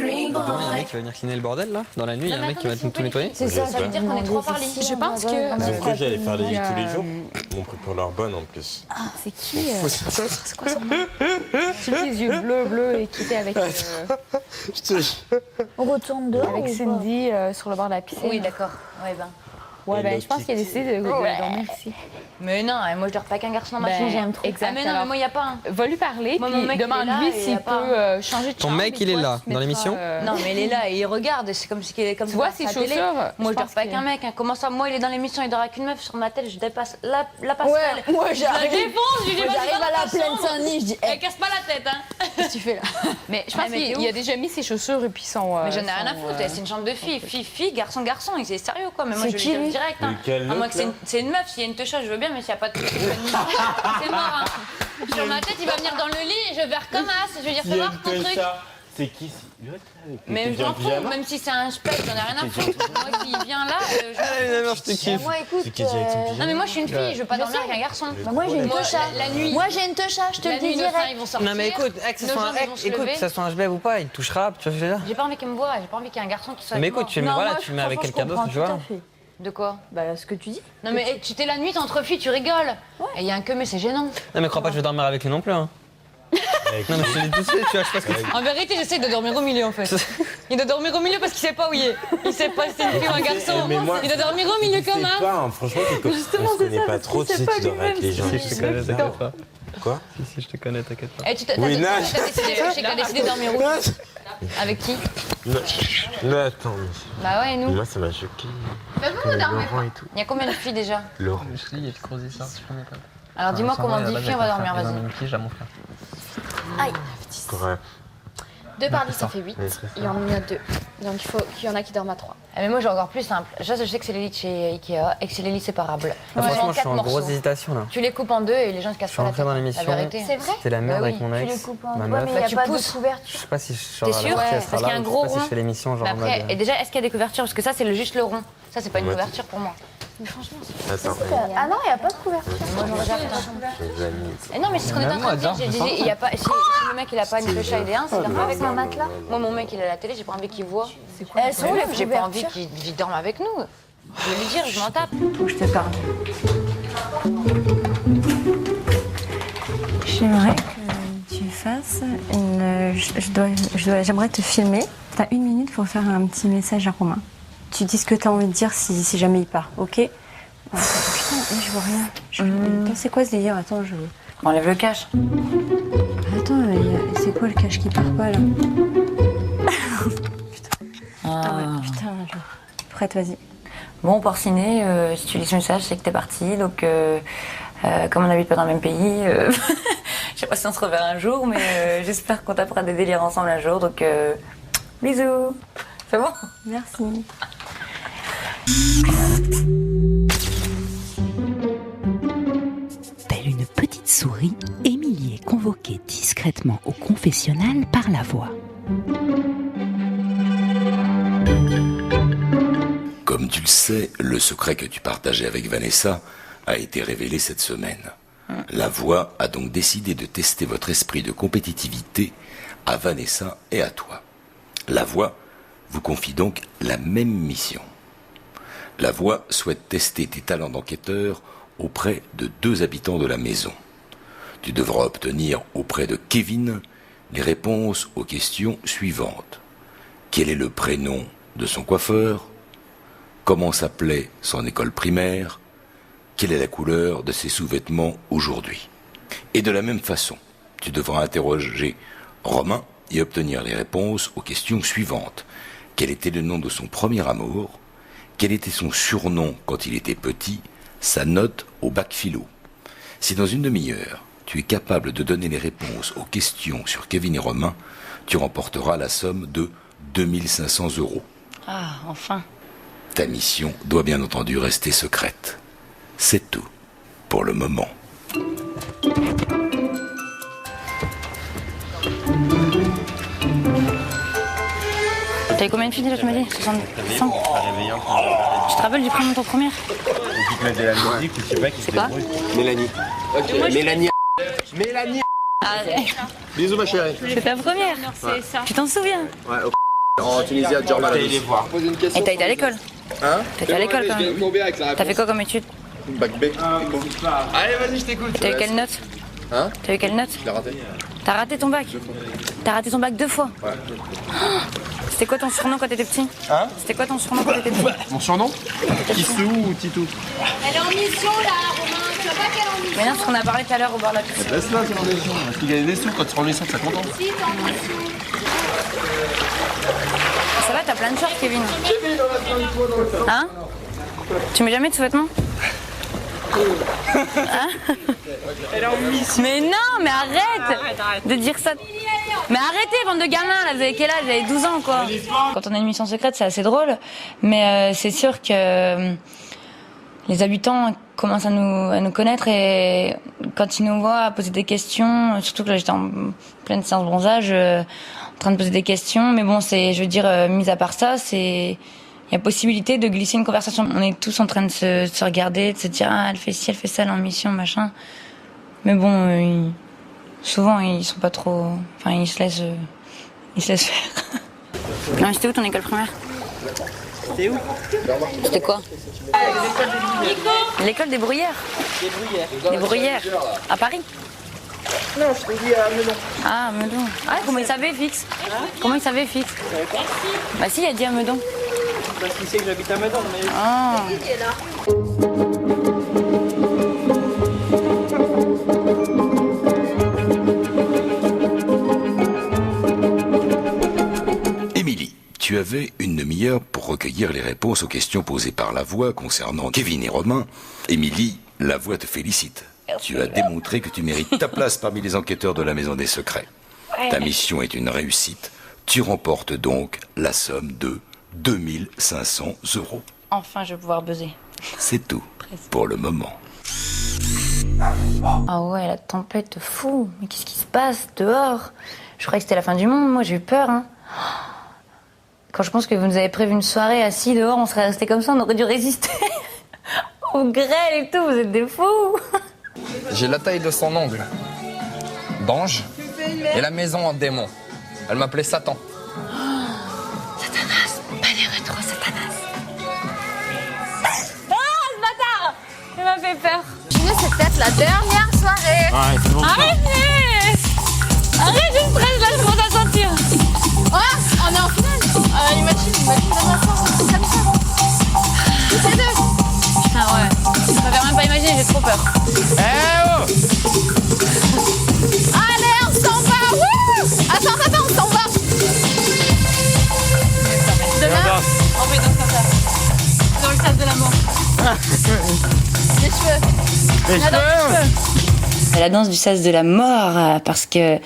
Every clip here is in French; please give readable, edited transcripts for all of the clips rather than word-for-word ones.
Il y a un mec qui va venir cleaner le bordel là. Dans la nuit, il y a un mec qui va tout nettoyer. C'est ça, ça veut dire qu'on est trois par lit. Je pense que... Ils ont cru que j'allais faire les lits tous les jours. Ils m'ont pris pour leur bonne en plus. C'est qui c'est quoi son nom? Celui qui a les yeux bleus et qui était avec... On retourne dehors avec Cindy sur le bord de la piscine. Oui, d'accord. Ouais, ben. Ouais, ben, je pense qu'il a décidé de dormir ici. Mais non, moi je dors pas avec un garçon dans ma chambre, j'aime trop. Exact. Ah, mais non, mais moi il n'y a pas un. Va lui parler, Moi, mon puis mec, il est là, demande-lui et y s'il a pas peut changer de Ton chambre. mec, il est là, dans l'émission Non, mais il est là et il regarde, c'est comme si il est comme Tu vois ses chaussures? Moi je dors pas avec un mec, hein. Comment ça? Moi il est dans l'émission, il dort avec une meuf sur ma tête, je dépasse la passerelle. Ouais, moi Je la j'arrive. défonce, je lui dis Moi, vas-y, j'arrive va à dans la ta plaine chambre. Saint-Denis, je dis Eh, casse pas la tête, hein. qu'est-ce que tu fais là? Mais je pense Ah, mais t'es qu'il a où? déjà mis ses chaussures et puis son... Mais j'en ai rien à foutre, c'est une chambre de fille, fille, garçon, il est sérieux quoi, mais moi C'est je lui qui, dis lui direct. Hein. Lequel, À moins l'autre, que là c'est une meuf, s'il y a une techa, je veux bien, mais s'il n'y a pas de techa, c'est mort. Hein. Sur ma tête, il va venir dans le lit et je vais recommencer. Je veux dire, fais voir ton truc. C'est qui? Mais je m'en fous, même si c'est un spec, j'en ai rien à foutre. Moi, s'il vient là, je te kiffe. Moi écoute. C'est qui avec son pyjama? Non, mais moi, je suis une fille, je veux pas dormir avec un garçon. Bah, moi j'ai une Moi, techa. la nuit. Moi j'ai une techa, je te La le dis nuit, nos seins, direct. ils vont sortir. Non mais écoute, que Nos jambes, ils vont se lever. ça soit un jbeb ou pas, il te touchera, tu vois ce que je veux dire. J'ai pas envie qu'il me voie, j'ai pas envie qu'il y ait un garçon qui soit. Mais avec moi. écoute, tu le mets avec quelqu'un d'autre, tu vois. De quoi? Bah ce que tu dis. Non, mais tu t'es la nuit, t'es entre filles, tu rigoles. Et il y a un que, mais c'est gênant. Non mais crois pas que je vais dormir avec lui non plus. Hein. Non mais je te dis tout de suite, tu vois, je sais pas ce que En vérité, j'essaie de dormir au milieu en fait. Il doit dormir au milieu parce qu'il sait pas où il est. Il sait pas si c'est une fille ou un garçon. Mais moi, Il doit dormir au milieu je comme sais un. pas, hein. Franchement, on se connaît pas trop, tu sais, tu dors avec les gens. Si, je te connais, t'inquiète pas. Quoi? Si, je te connais, t'inquiète pas. Eh, tu t'as Oui, décidé, Nash. je sais que t'as décidé de dormir où? Avec qui? Non, attends, Bah ouais, nous. moi ça m'a choqué. Bah vous, vous dormez Laurent et tout. Il y a combien de filles déjà? Laurent. Je te dis, il y a du gros ça, je connais pas. Alors dis-moi comment on dit filles, on va dormir, vas-y. Une fille, j'ai mon frère. Aïe. Ouais. 2 par lit, ça fait 8. Il y en a 2. Donc il faut qu'il y en a qui dorment à 3. Ah, mais moi j'ai encore plus simple. Je sais que c'est les lits de chez Ikea et que c'est les lits séparables. Franchement, je suis quatre en morceaux. grosse hésitation là. Tu les coupes en deux et les gens se cassent Je suis pas la rentré tête. dans l'émission. La vérité. C'est vrai? C'était la merde Bah avec oui, mon Tu ex, les coupes en ma ouais, meuf. mais il n'y a tu pas pousses. de Je couverture. sais pas si je T'es sors sûr? la Parce qu'il y a un gros je sais pas si rond. je fais l'émission genre Mais en après, mode. et déjà, est-ce qu'il y a des couvertures? Parce que ça, c'est juste le rond. Ça, c'est pas une Ouais. couverture pour moi. Attends, Ah non, il n'y a pas de couverture. Moi, je regarde. je les ai mis. Et non, mais c'est ce qu'on est en train de dire. J'ai dit, il y a pas. Si le mec il a pas une cloche idée, c'est dormir avec un matelas. Moi, mon mec il est à la télé, j'ai pas envie qu'il voit. Elles sont où les J'ai pas envie couvertures? qu'il dorme avec nous. Je vais lui dire, je m'en tape. Faut que je te parle. J'aimerais que tu fasses une. J'aimerais te filmer. T'as 1 minute pour faire un petit message à Romain. Tu dis ce que t'as envie de dire si jamais il part, ok? Putain, mais je vois rien. Attends, c'est quoi ce délire? Attends, je. On enlève le cache. Attends, c'est quoi le cache qui part pas là? Ah ouais, putain, prête, vas-y. Bon, Porciné, si tu lis ce message, c'est que t'es parti. Donc, comme on n'habite pas dans le même pays, je sais pas si on se reverra un jour, mais j'espère qu'on tapera des délires ensemble un jour. Donc, bisous. C'est bon? Merci. Telle une petite souris, Émilie est convoquée discrètement au confessionnal par la voix. Comme tu le sais, le secret que tu partageais avec Vanessa a été révélé cette semaine. La voix a donc décidé de tester votre esprit de compétitivité à Vanessa et à toi. La voix vous confie donc la même mission. La voix souhaite tester tes talents d'enquêteur auprès de 2 habitants de la maison. Tu devras obtenir auprès de Kevin les réponses aux questions suivantes. Quel est le prénom de son coiffeur? Comment s'appelait son école primaire? Quelle est la couleur de ses sous-vêtements aujourd'hui? Et de la même façon, tu devras interroger Romain et obtenir les réponses aux questions suivantes. Quel était le nom de son premier amour? Quel était son surnom quand il était petit? Sa note au bac philo? Si dans une demi-heure, tu es capable de donner les réponses aux questions sur Kevin et Romain, tu remporteras la somme de 2500 €. Ah, enfin. Ta mission doit bien entendu rester secrète. C'est tout, pour le moment. T'as eu combien de filles déjà, tu m'as dit 60 100. Tu te rappelles du prénom de ton premier? C'est quoi? Mélanie. Ok, Mélanie. Mélanie. Ah, Bisous ma chérie. c'est ta première. Tu t'en souviens? Ouais, En Tunisie, à Djerba. Allez voir. Et t'as été à l'école? Hein? T'as été à l'école quand même? T'as fait quoi comme étude? Bac B. Allez, vas-y, je t'écoute. T'as eu quelle note? Hein? T'as eu quelle note? Je l'ai raté. T'as raté ton bac? T'as raté ton bac 2 fois? Ouais. C'était quoi ton surnom quand t'étais petit? Hein? C'était quoi ton surnom quand t'étais petit? Mon surnom? Kissou ou Titou? Elle est en mission là, Romain. Tu vois pas qu'elle est en mission? Mais non, ce qu'on a parlé tout à l'heure au bord de la piscine. Laisse-la, c'est en mission. Parce qu'il gagne des sous quand tu rends les sous, t'es content. Si, t'es en mission. Ça va, t'as plein de shorts, Kevin. Hein? Tu mets jamais de sous-vêtements? Hein? Mais non, mais arrête de dire ça. Mais arrêtez, bande de gamins, là, vous avez quel âge? Vous avez 12 ans, quoi. Quand on a une mission secrète, c'est assez drôle, mais c'est sûr que les habitants commencent à nous connaître et quand ils nous voient poser des questions, surtout que là j'étais en pleine séance de bronzage, en train de poser des questions, mais bon, je veux dire, mis à part ça, il y a possibilité de glisser une conversation. On est tous en train de se regarder, de se dire ah elle fait ci, elle fait ça, elle est en mission, machin. Mais bon, souvent ils sont pas trop, enfin ils se laissent faire. Non mais c'était où ton école primaire? C'était où? C'était quoi? L'école des Bruyères. Des Bruyères. À Paris? Non, je te dis à Meudon. Ah, Meudon. Ah, comment il savait, Fix? Comment il savait, Fix? Bah si, il a dit à Meudon. Parce qu'il sait que j'habite à Meudon, mais... Ah. Émilie, tu avais une demi-heure pour recueillir les réponses aux questions posées par la voix concernant Kevin et Romain. Émilie, la voix te félicite. Tu as démontré que tu mérites ta place parmi les enquêteurs de la Maison des Secrets. Ta mission est une réussite. Tu remportes donc la somme de 2500 €. Enfin, je vais pouvoir buzzer. C'est tout pour le moment. Ah ouais, la tempête de fou. Mais qu'est-ce qui se passe dehors? Je croyais que c'était la fin du monde. Moi, j'ai eu peur. Hein. Quand je pense que vous nous avez prévu une soirée assis dehors, on serait resté comme ça, on aurait dû résister aux grêles et tout. Vous êtes des fous. J'ai la taille de son ongle, d'ange, et la maison en démon. Elle m'appelait Satan. Satanas, pas les rétro Satanas. Ah, ce bâtard! Il m'a fait peur. C'est peut-être la dernière soirée. Ouais, c'est bon. Arrêtez! Arrête, je me stresse là, je commence à sentir. Ouais, on est en finale. Imagine demain soir, on fait comme ça. Tous les deux. Putain, ouais. Je préfère même pas imaginer, j'ai trop peur. Allez, on s'en va. Wouh! Attends, on s'en va. Demain, On fait donc comme ça. Dans le sas de la mort. les cheveux. C'est la danse du sas de la mort, parce que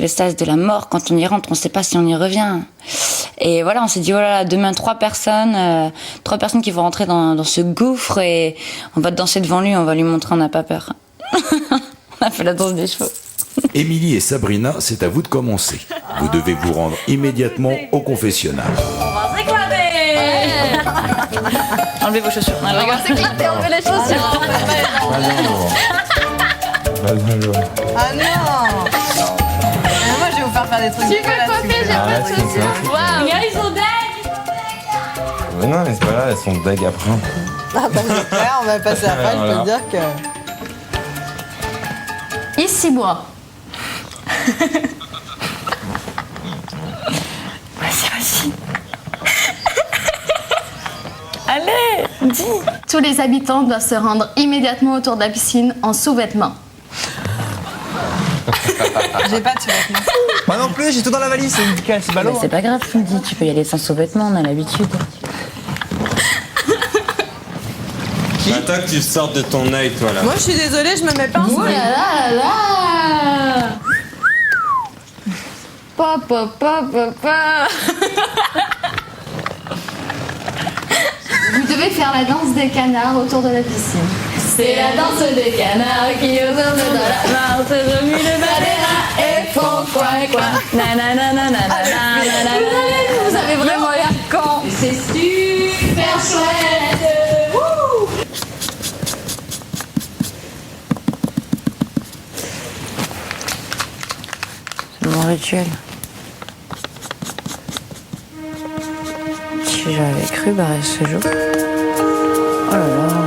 le sas de la mort, quand on y rentre, on sait pas si on y revient. Et voilà, on s'est dit, oh là là, demain 3 personnes qui vont rentrer dans ce gouffre et on va danser devant lui, on va lui montrer, on n'a pas peur. On a fait la danse des chevaux. Émilie et Sabrina, c'est à vous de commencer. Vous devez vous rendre immédiatement au confessionnal. On va s'éclater. Enlevez vos chaussures. On va s'éclater, enlever les chaussures. Ah non! Moi je vais vous faire des trucs. Tu veux coiffer, j'ai pas de chaussures. Waouh! Regarde, ils sont dingues. Mais non, mais c'est pas là, elles sont deg après. Ah bah j'espère, on va passer après, je peux te dire que... Ici, bois. Vas-y. Allez, dis. Tous les habitants doivent se rendre immédiatement autour de la piscine en sous-vêtements. J'ai pas de sous-vêtements. Moi non plus, j'ai tout dans la valise, c'est nickel, c'est ballot. C'est pas grave, tu me dis, tu peux y aller sans sous-vêtements, on a l'habitude. Attends que tu sortes de ton œil, toi, là. Moi je suis désolée, je me mets pas en Oh sous-vêtements. là là là! Papa. Vous devez faire la danse des canards autour de la piscine. C'est la danse des canards qui autour de la Marre, se remue le balai et font quoi. Vous avez vraiment l'air con. C'est super chouette. Wouh! C'est mon rituel. si j'avais cru barrer ce jour. Oh là là.